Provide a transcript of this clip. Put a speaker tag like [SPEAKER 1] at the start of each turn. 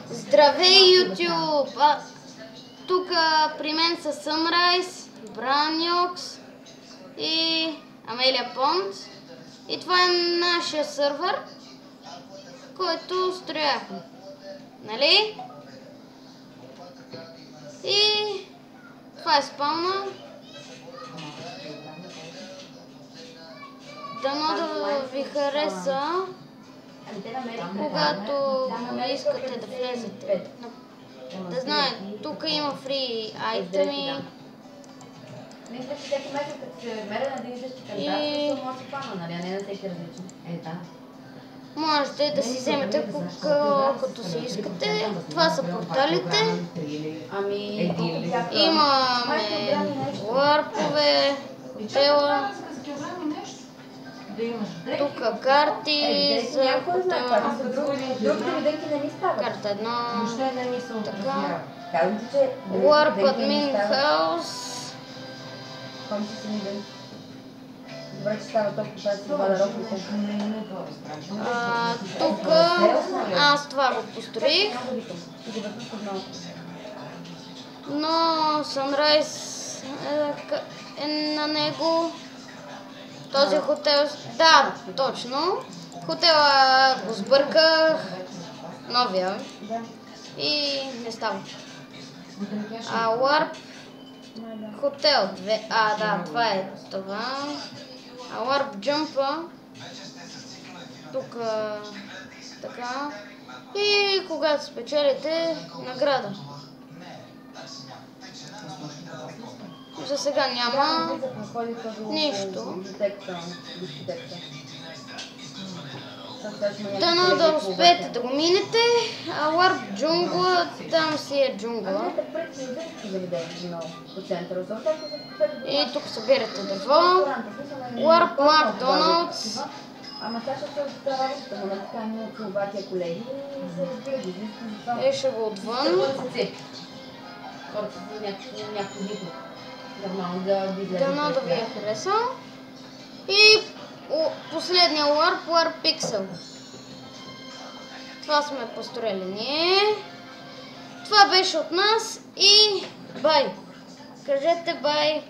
[SPEAKER 1] Здравей, YouTube! Тук при мен са Sunrise, Branyox и Амелия Понт. И това е нашия сървър, който строяхме. Нали? И това е спална. Дано да ви хареса, когато искате да влезете. Да знаете, тук има фри айтеми.
[SPEAKER 2] Мисля, че всеки месец, като се меря на един същи кандидат, може да се пана, нали, а не на всеки различни.
[SPEAKER 1] Можете да си вземете колкото си искате. Това са порталите. Имаме ларпове, хотела. Тук карти за хотела. Карта 1. Така. Ларп админ хаус. Тук аз това го построих, но Sunrise е на него. Този хотел, да, точно. Хотела го сбърках, новия, и не става. Ларп хотел 2, да, това е това. Ларп джъмпа. Тук така. И когато спечелите награда. За сега няма нищо. Дано да успеете да го минете. Ларп джунгла, там си е джунгла. И тук събирате дърво. Ларп Макдоналдс. Ще го отвън. Дано да ви е хареса. И последния ларп, Ларп Пиксел. Това сме построили ние. Това беше от нас и бай! Кажете бай!